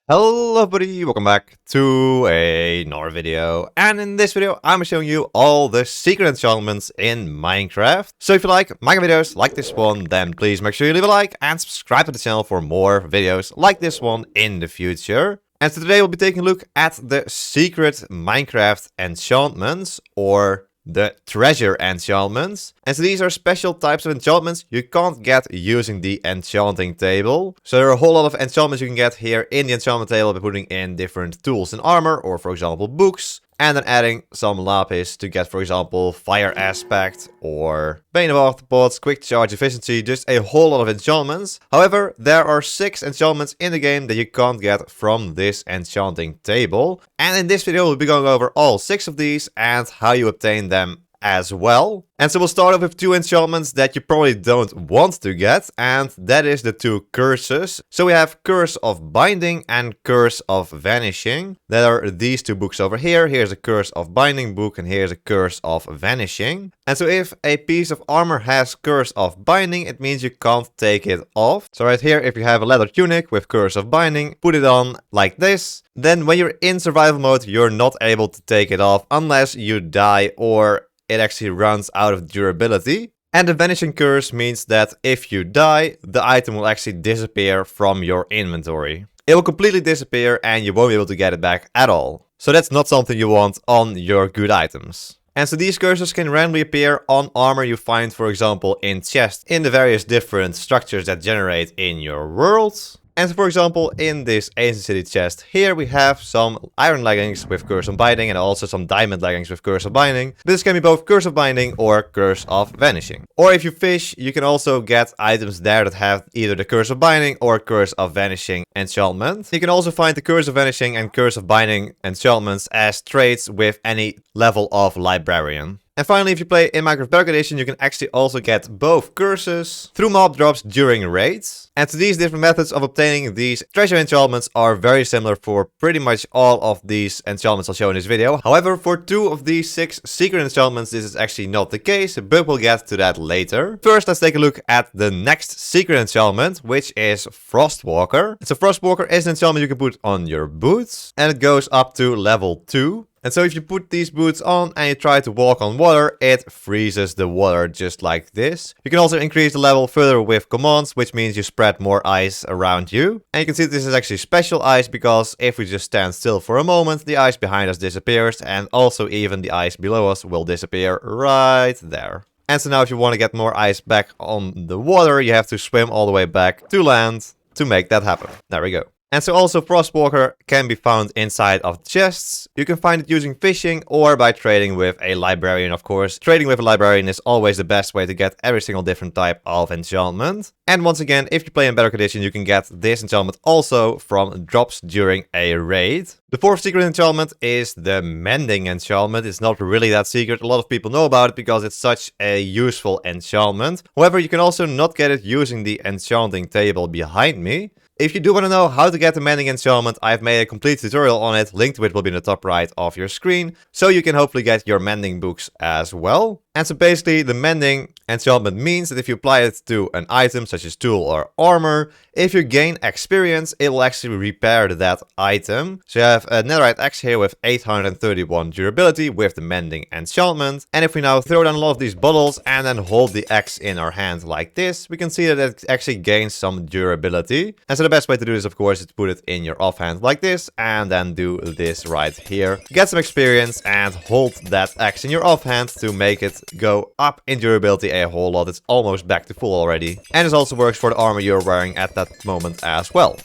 Hello everybody, welcome back to another video, and in this video I'm showing you all the secret enchantments in Minecraft. So if you like Minecraft videos like this one, then please make sure you leave a like and subscribe to the channel for more videos like this one in the future. And so today we'll be taking a look at the secret Minecraft enchantments, or the treasure enchantments. And so these are special types of enchantments you can't get using the enchanting table. So there are a whole lot of enchantments you can get here in the enchantment table by putting in different tools and armor, or for example books, and then adding some lapis to get, for example, fire aspect or bane of arthropods, quick charge efficiency, just a whole lot of enchantments. However, there are 6 enchantments in the game that you can't get from this enchanting table. And in this video we'll be going over all 6 of these and how you obtain them as well. And so we'll start off with 2 enchantments that you probably don't want to get, and that is the 2 curses. So we have Curse of Binding and Curse of Vanishing. There are these 2 books over here. Here's a Curse of Binding book and here's a Curse of Vanishing. And so if a piece of armor has Curse of Binding, it means you can't take it off. So right here, if you have a leather tunic with Curse of Binding, put it on like this. Then when you're in survival mode, you're not able to take it off unless you die or it actually runs out of durability. And the vanishing curse means that if you die, the item will actually disappear from your inventory. It will completely disappear and you won't be able to get it back at all. So that's not something you want on your good items. And so these curses can randomly appear on armor you find, for example, in chests in the various different structures that generate in your world. And so for example, in this Ancient City chest here, we have some iron leggings with Curse of Binding and also some diamond leggings with Curse of Binding. This can be both Curse of Binding or Curse of Vanishing. Or if you fish, you can also get items there that have either the Curse of Binding or Curse of Vanishing enchantment. You can also find the Curse of Vanishing and Curse of Binding enchantments as traits with any level of librarian. And finally, if you play in Minecraft Bedrock Edition, you can actually also get both curses through mob drops during raids. And so these different methods of obtaining these treasure enchantments are very similar for pretty much all of these enchantments I'll show in this video. However, for 2 of these 6 secret enchantments, this is actually not the case, but we'll get to that later. First, let's take a look at the next secret enchantment, which is Frostwalker. So Frostwalker is an enchantment you can put on your boots, and it goes up to level 2. And so if you put these boots on and you try to walk on water, it freezes the water just like this. You can also increase the level further with commands, which means you spread more ice around you. And you can see this is actually special ice, because if we just stand still for a moment, the ice behind us disappears, and also even the ice below us will disappear right there. And so now if you want to get more ice back on the water, you have to swim all the way back to land to make that happen. There we go. And so also Frostwalker can be found inside of chests. You can find it using fishing or by trading with a librarian, of course. Trading with a librarian is always the best way to get every single different type of enchantment. And once again, if you play in Bedrock Edition, you can get this enchantment also from drops during a raid. The 4th secret enchantment is the Mending enchantment. It's not really that secret. A lot of people know about it because it's such a useful enchantment. However, you can also not get it using the enchanting table behind me. If you do want to know how to get the Mending enchantment, I've made a complete tutorial on it. Link to it will be in the top right of your screen, so you can hopefully get your Mending books as well. And so basically the Mending enchantment means that if you apply it to an item such as tool or armor, if you gain experience, it will actually repair that item. So you have a netherite axe here with 831 durability with the Mending enchantment. And if we now throw down a lot of these bottles and then hold the axe in our hand like this, we can see that it actually gains some durability. And so the best way to do this, of course, is to put it in your offhand like this and then do this right here. Get some experience and hold that axe in your offhand to make it go up in durability a whole lot. It's almost back to full already. And this also works for the armor you're wearing at that moment as well.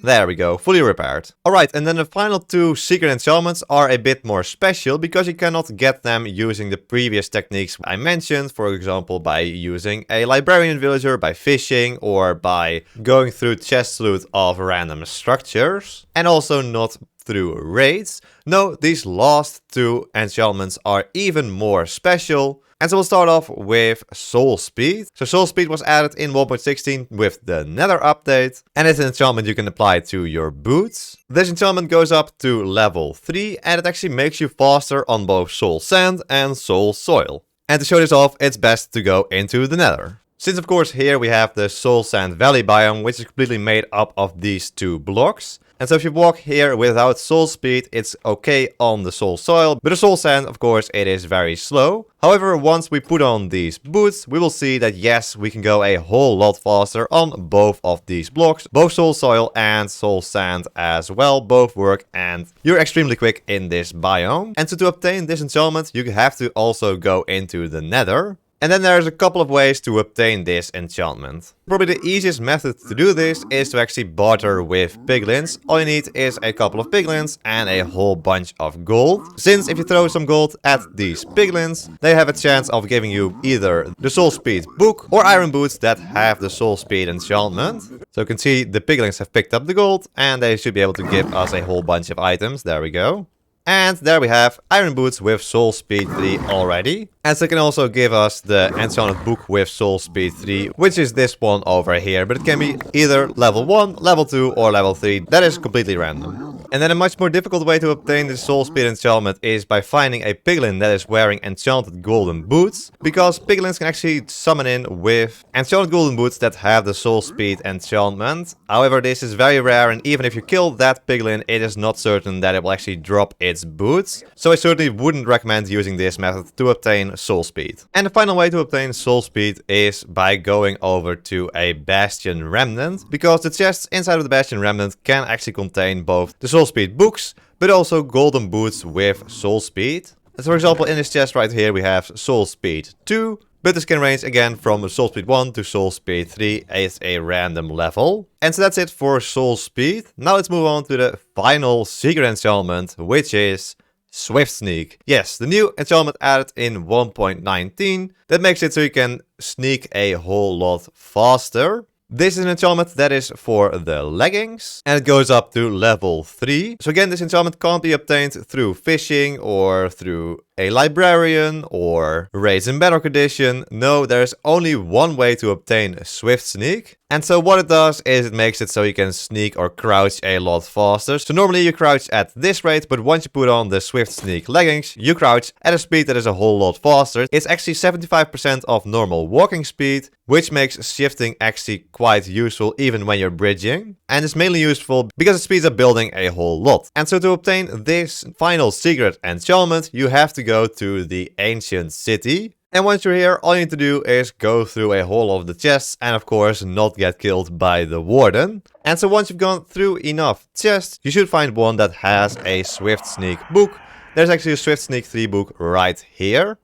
There we go, fully repaired. Alright, and then the final 2 secret enchantments are a bit more special because you cannot get them using the previous techniques I mentioned. For example, by using a librarian villager, by fishing, or by going through chest loot of random structures. And also not through raids. No, these last 2 enchantments are even more special. And so we'll start off with Soul Speed. So Soul Speed was added in 1.16 with the Nether update. And it's an enchantment you can apply to your boots. This enchantment goes up to level 3 and it actually makes you faster on both Soul Sand and Soul Soil. And to show this off, it's best to go into the Nether. Since of course here we have the Soul Sand Valley biome, which is completely made up of these two blocks. And so if you walk here without soul speed, it's okay on the soul soil, but the soul sand, of course, it is very slow. However, once we put on these boots, we will see that yes, we can go a whole lot faster on both of these blocks. Both soul soil and soul sand as well, both work, and you're extremely quick in this biome. And so to obtain this enchantment, you have to also go into the nether. And then there's a couple of ways to obtain this enchantment. Probably the easiest method to do this is to actually barter with piglins. All you need is a couple of piglins and a whole bunch of gold. Since if you throw some gold at these piglins, they have a chance of giving you either the soul speed book or iron boots that have the soul speed enchantment. So you can see the piglins have picked up the gold and they should be able to give us a whole bunch of items. There we go. And there we have iron boots with soul speed 3 already. And so it can also give us the enchanted book with soul speed 3, which is this one over here. But it can be either level 1, level 2 or level 3. That is completely random. And then a much more difficult way to obtain the soul speed enchantment is by finding a piglin that is wearing enchanted golden boots. Because piglins can actually summon in with enchanted golden boots that have the soul speed enchantment. However, this is very rare, and even if you kill that piglin, it is not certain that it will actually drop its boots. So I certainly wouldn't recommend using this method to obtain soul speed. And the final way to obtain soul speed is by going over to a bastion remnant, because the chests inside of the bastion remnant can actually contain both the soul speed books but also golden boots with soul speed. And so for example, in this chest right here we have soul speed 2, but this can range again from soul speed 1 to soul speed 3 as a random level. And so that's it for soul speed. Now let's move on to the final secret enchantment, which is Swift Sneak. Yes, the new enchantment added in 1.19 that makes it so you can sneak a whole lot faster. This is an enchantment that is for the leggings, and it goes up to level 3. So again, this enchantment can't be obtained through fishing or through a librarian or raids in bedrock edition. No, there's only one way to obtain a Swift Sneak. And so what it does is it makes it so you can sneak or crouch a lot faster. So normally you crouch at this rate, but once you put on the Swift Sneak leggings, you crouch at a speed that is a whole lot faster. It's actually 75% of normal walking speed, which makes shifting actually quite useful even when you're bridging. And it's mainly useful because it speeds up building a whole lot. And so to obtain this final secret enchantment, you have to go to the ancient city. And once you're here, all you need to do is go through a whole of the chests and of course not get killed by the warden. And so once you've gone through enough chests, you should find one that has a Swift Sneak book. There's actually a Swift Sneak 3 book right here.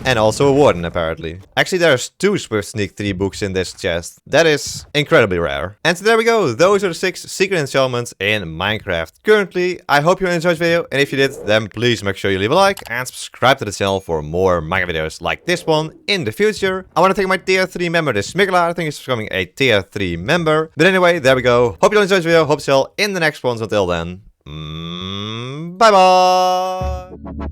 And also a warden, apparently. Actually, there's 2 Swift Sneak 3 books in this chest. That is incredibly rare. And so there we go. Those are the 6 secret enchantments in Minecraft currently. I hope you enjoyed the video. And if you did, then please make sure you leave a like and subscribe to the channel for more Minecraft videos like this one in the future. I want to thank my tier 3 member, the Smigla. I think he's becoming a tier 3 member. But anyway, there we go. Hope you enjoyed the video. Hope to see you all in the next ones. Until then, bye bye.